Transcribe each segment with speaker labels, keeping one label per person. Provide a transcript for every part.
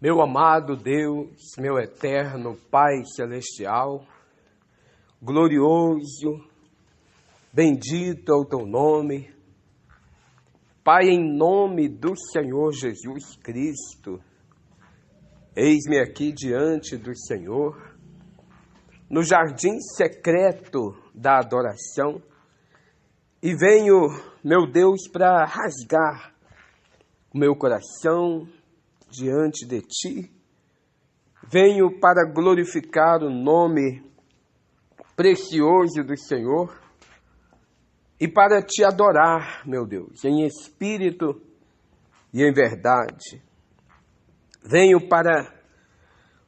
Speaker 1: Meu amado Deus, meu eterno Pai Celestial, glorioso, bendito é o teu nome. Pai, em nome do Senhor Jesus Cristo, eis-me aqui diante do Senhor, no jardim secreto da adoração, e venho, meu Deus, para rasgar o meu coração diante de Ti. Venho para glorificar o nome precioso do Senhor e para Te adorar, meu Deus, em espírito e em verdade. Venho para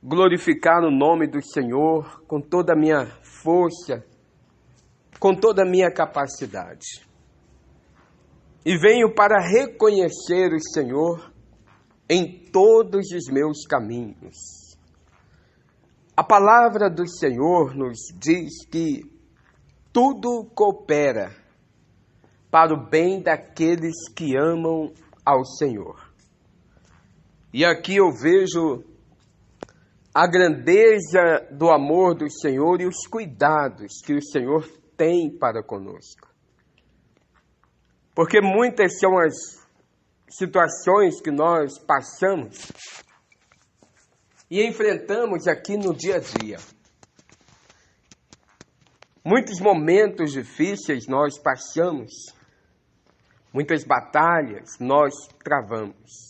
Speaker 1: glorificar o nome do Senhor com toda a minha força, com toda a minha capacidade. E venho para reconhecer o Senhor em todos os meus caminhos. A palavra do Senhor nos diz que tudo coopera para o bem daqueles que amam ao Senhor. E aqui eu vejo a grandeza do amor do Senhor e os cuidados que o Senhor tem para conosco. Porque muitas são as situações que nós passamos e enfrentamos aqui no dia a dia. Muitos momentos difíceis nós passamos, muitas batalhas nós travamos.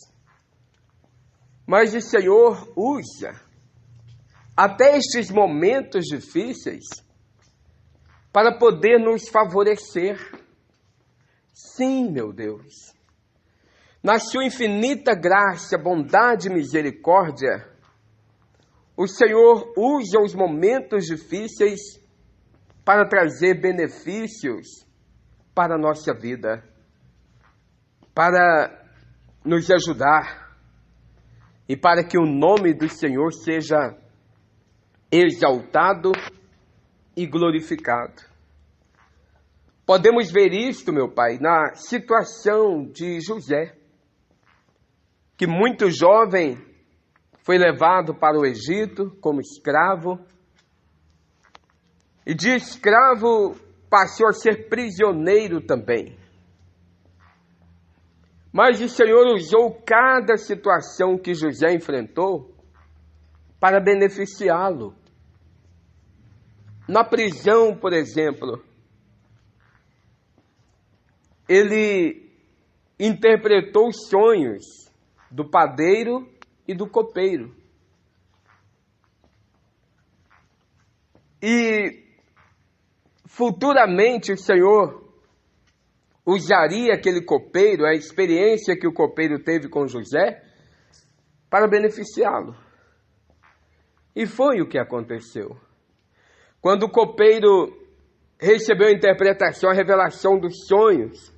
Speaker 1: Mas o Senhor usa até estes momentos difíceis para poder nos favorecer. Sim, meu Deus. Na sua infinita graça, bondade e misericórdia, o Senhor usa os momentos difíceis para trazer benefícios para a nossa vida, para nos ajudar e para que o nome do Senhor seja exaltado e glorificado. Podemos ver isto, meu Pai, na situação de José, que muito jovem foi levado para o Egito como escravo, e de escravo passou a ser prisioneiro também. Mas o Senhor usou cada situação que José enfrentou para beneficiá-lo. Na prisão, por exemplo, ele interpretou os sonhos do padeiro e do copeiro. E futuramente o Senhor usaria aquele copeiro, a experiência que o copeiro teve com José, para beneficiá-lo. E foi o que aconteceu. Quando o copeiro recebeu a interpretação, a revelação dos sonhos,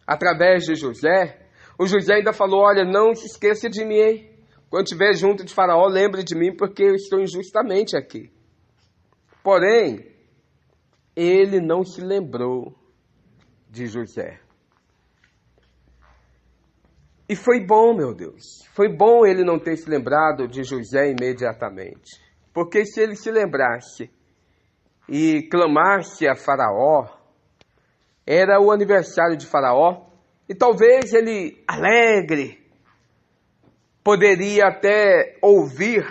Speaker 1: através de José, o José ainda falou: olha, não se esqueça de mim, hein? Quando estiver junto de Faraó, lembre de mim, porque eu estou injustamente aqui. Porém, ele não se lembrou de José. E foi bom, meu Deus, foi bom ele não ter se lembrado de José imediatamente. Porque se ele se lembrasse e clamasse a Faraó, era o aniversário de Faraó, e talvez ele, alegre, poderia até ouvir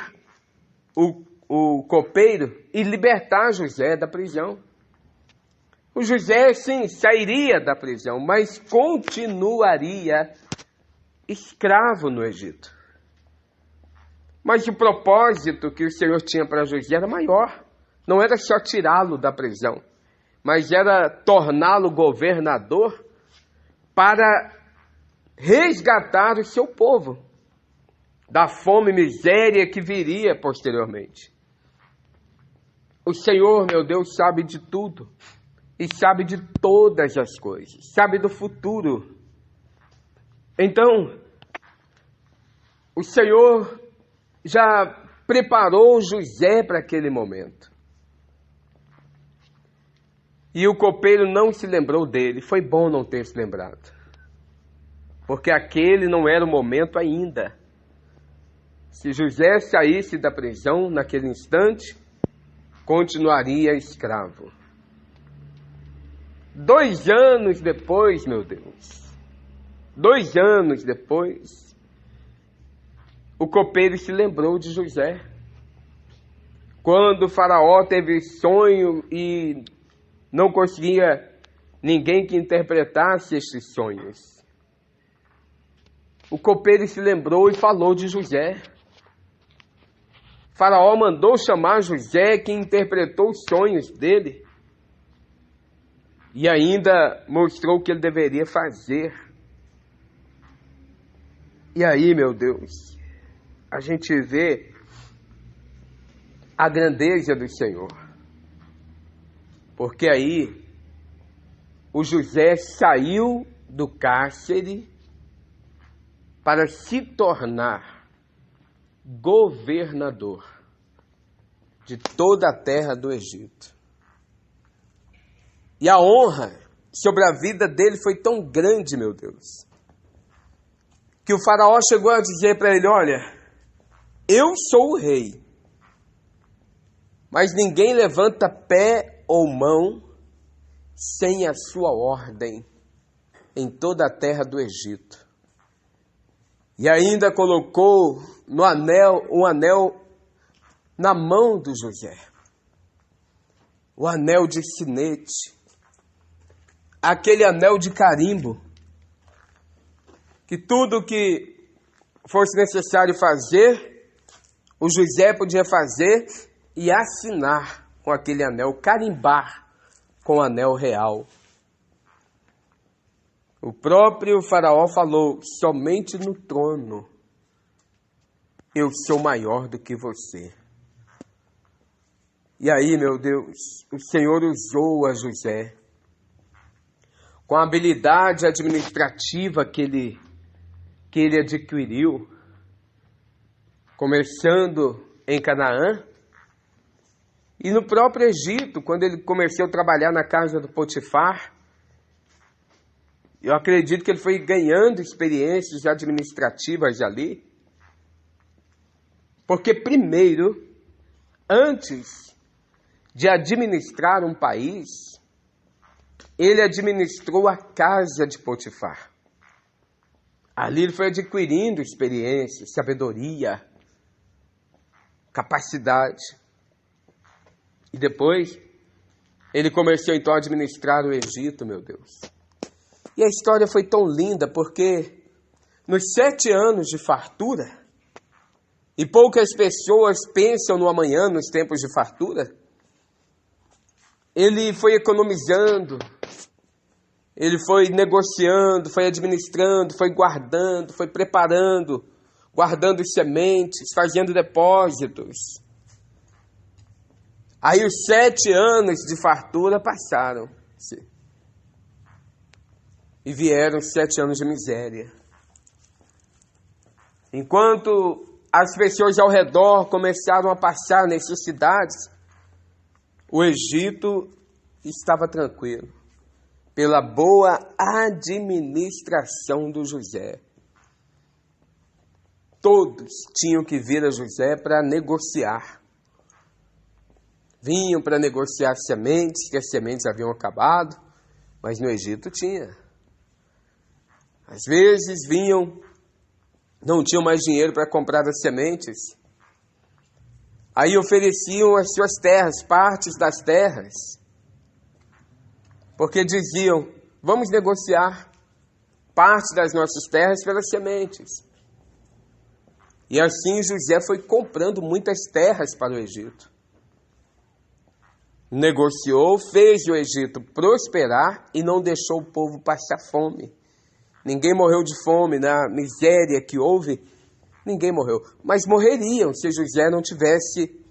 Speaker 1: o copeiro e libertar José da prisão. O José, sim, sairia da prisão, mas continuaria escravo no Egito. Mas o propósito que o Senhor tinha para José era maior. Não era só tirá-lo da prisão, mas era torná-lo governador para resgatar o seu povo da fome e miséria que viria posteriormente. O Senhor, meu Deus, sabe de tudo e sabe de todas as coisas, sabe do futuro. Então, o Senhor já preparou José para aquele momento. E o copeiro não se lembrou dele. Foi bom não ter se lembrado, porque aquele não era o momento ainda. Se José saísse da prisão naquele instante, continuaria escravo. 2 anos depois, meu Deus, 2 anos depois, o copeiro se lembrou de José. Quando o faraó teve sonho e não conseguia ninguém que interpretasse esses sonhos, o copeiro se lembrou e falou de José. O faraó mandou chamar José, que interpretou os sonhos dele, e ainda mostrou o que ele deveria fazer. E aí, meu Deus, a gente vê a grandeza do Senhor. Porque aí o José saiu do cárcere para se tornar governador de toda a terra do Egito. E a honra sobre a vida dele foi tão grande, meu Deus, que o faraó chegou a dizer para ele: olha, eu sou o rei, mas ninguém levanta pé ou mão sem a sua ordem em toda a terra do Egito. E ainda colocou um anel na mão do José, o anel de sinete, aquele anel de carimbo, que tudo que fosse necessário fazer, o José podia fazer e assinar com aquele anel, carimbar com o anel real. O próprio faraó falou: somente no trono eu sou maior do que você. E aí, meu Deus, o Senhor usou a José com a habilidade administrativa que ele adquiriu, começando em Canaã, e no próprio Egito, quando ele começou a trabalhar na casa do Potifar. Eu acredito que ele foi ganhando experiências administrativas ali, porque primeiro, antes de administrar um país, ele administrou a casa de Potifar. Ali ele foi adquirindo experiência, sabedoria, capacidade. E depois, ele começou então a administrar o Egito, meu Deus. E a história foi tão linda porque nos 7 anos de fartura, e poucas pessoas pensam no amanhã nos tempos de fartura, ele foi economizando, ele foi negociando, foi administrando, foi guardando, foi preparando, guardando sementes, fazendo depósitos. Aí os 7 anos de fartura passaram-se. E vieram 7 anos de miséria. Enquanto as pessoas ao redor começaram a passar necessidades, o Egito estava tranquilo, pela boa administração do José. Todos tinham que vir a José para negociar. Vinham para negociar sementes, que as sementes haviam acabado, mas no Egito tinha. Às vezes vinham, não tinham mais dinheiro para comprar as sementes. Aí ofereciam as suas terras, partes das terras. Porque diziam: vamos negociar parte das nossas terras pelas sementes. E assim José foi comprando muitas terras para o Egito. Negociou, fez o Egito prosperar e não deixou o povo passar fome. Ninguém morreu de fome, na miséria que houve, ninguém morreu. Mas morreriam se José não tivesse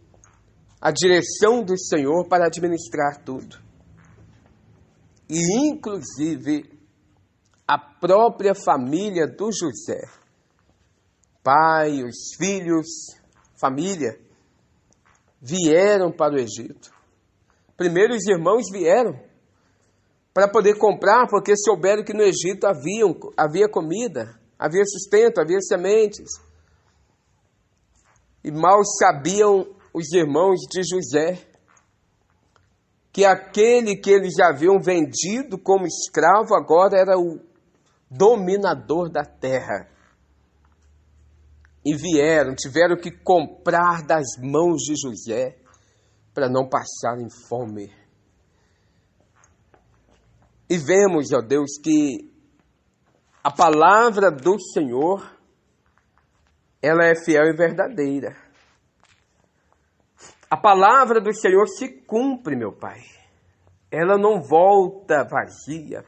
Speaker 1: a direção do Senhor para administrar tudo. E, inclusive, a própria família do José, pai, os filhos, família, vieram para o Egito. Primeiro os irmãos vieram para poder comprar, porque souberam que no Egito havia comida, havia sustento, havia sementes. E mal sabiam os irmãos de José que aquele que eles haviam vendido como escravo agora era o dominador da terra. E tiveram que comprar das mãos de José para não passarem fome. E vemos, ó Deus, que a palavra do Senhor, ela é fiel e verdadeira. A palavra do Senhor se cumpre, meu Pai. Ela não volta vazia.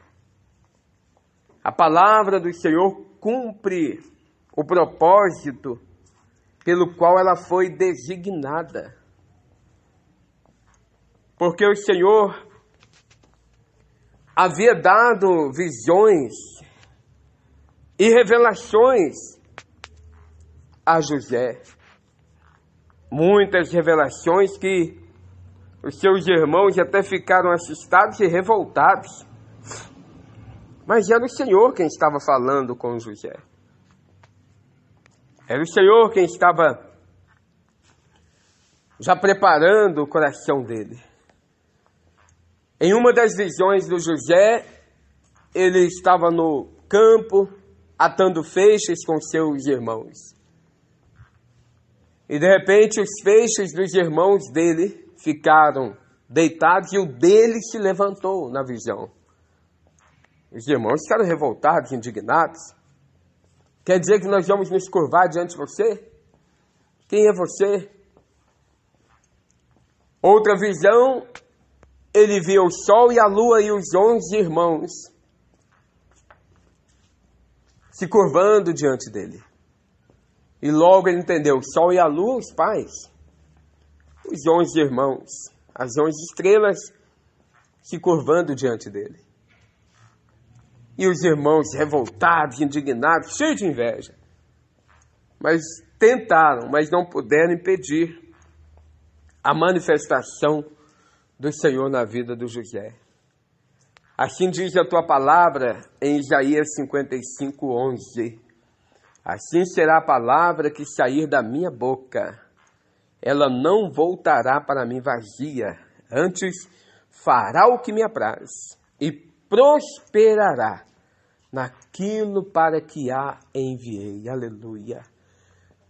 Speaker 1: A palavra do Senhor cumpre o propósito pelo qual ela foi designada. Porque o Senhor havia dado visões e revelações a José. Muitas revelações que os seus irmãos até ficaram assustados e revoltados. Mas era o Senhor quem estava falando com José. Era o Senhor quem estava já preparando o coração dele. Em uma das visões do José, ele estava no campo, atando feixes com seus irmãos. E de repente os feixes dos irmãos dele ficaram deitados e o dele se levantou na visão. Os irmãos ficaram revoltados, indignados. Quer dizer que nós vamos nos curvar diante de você? Quem é você? Outra visão, ele viu o sol e a lua e os 11 irmãos se curvando diante dele. E logo ele entendeu, o sol e a lua, os pais. Os 11 irmãos, as 11 estrelas se curvando diante dele. E os irmãos revoltados, indignados, cheios de inveja. Mas tentaram, mas não puderam impedir a manifestação do Senhor na vida do José. Assim diz a tua palavra em Isaías 55:11. Assim será a palavra que sair da minha boca. Ela não voltará para mim vazia, antes fará o que me apraz e prosperará naquilo para que a enviei. Aleluia.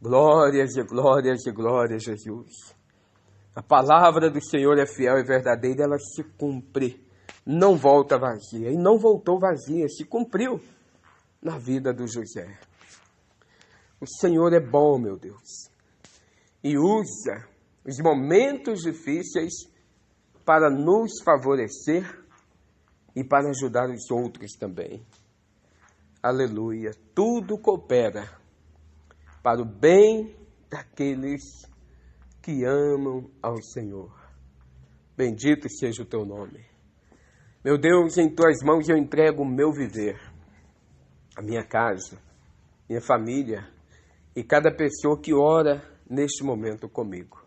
Speaker 1: Glórias e glórias e glórias, Jesus. A palavra do Senhor é fiel e verdadeira, ela se cumpre. Não volta vazia. E não voltou vazia, se cumpriu na vida do José. O Senhor é bom, meu Deus. E usa os momentos difíceis para nos favorecer e para ajudar os outros também. Aleluia. Tudo coopera para o bem daqueles que amam ao Senhor. Bendito seja o teu nome. Meu Deus, em tuas mãos eu entrego o meu viver, a minha casa, minha família e cada pessoa que ora neste momento comigo.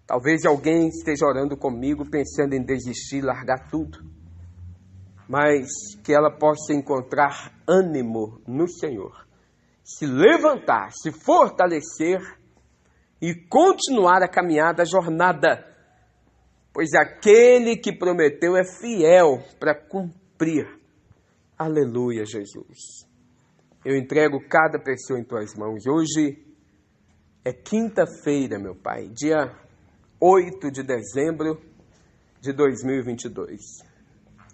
Speaker 1: Talvez alguém esteja orando comigo pensando em desistir, largar tudo, mas que ela possa encontrar ânimo no Senhor, se levantar, se fortalecer e continuar a caminhada, a jornada, pois aquele que prometeu é fiel para cumprir. Aleluia, Jesus. Eu entrego cada pessoa em tuas mãos. Hoje é quinta-feira, meu Pai, dia 8 de dezembro de 2022.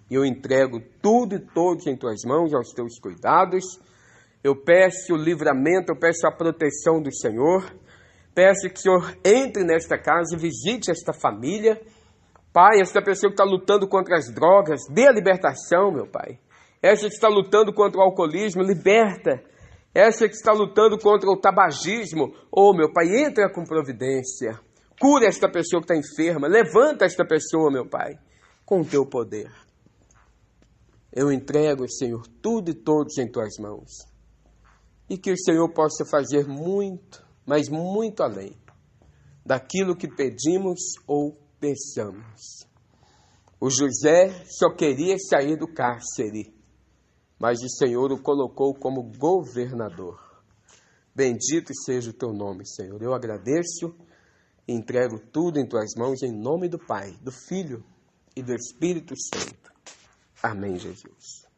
Speaker 1: E eu entrego tudo e todos em tuas mãos, aos teus cuidados. Eu peço o livramento, eu peço a proteção do Senhor. Peço que o Senhor entre nesta casa e visite esta família. Pai, esta pessoa que está lutando contra as drogas, dê a libertação, meu Pai. Essa que está lutando contra o alcoolismo, liberta. Essa que está lutando contra o tabagismo, meu Pai, entra com providência. Cura esta pessoa que está enferma. Levanta esta pessoa, meu Pai, com o teu poder. Eu entrego, Senhor, tudo e todos em tuas mãos. E que o Senhor possa fazer muito, mas muito além daquilo que pedimos ou pensamos. O José só queria sair do cárcere, mas o Senhor o colocou como governador. Bendito seja o teu nome, Senhor. Eu agradeço e entrego tudo em tuas mãos, em nome do Pai, do Filho e do Espírito Santo. Amém, Jesus.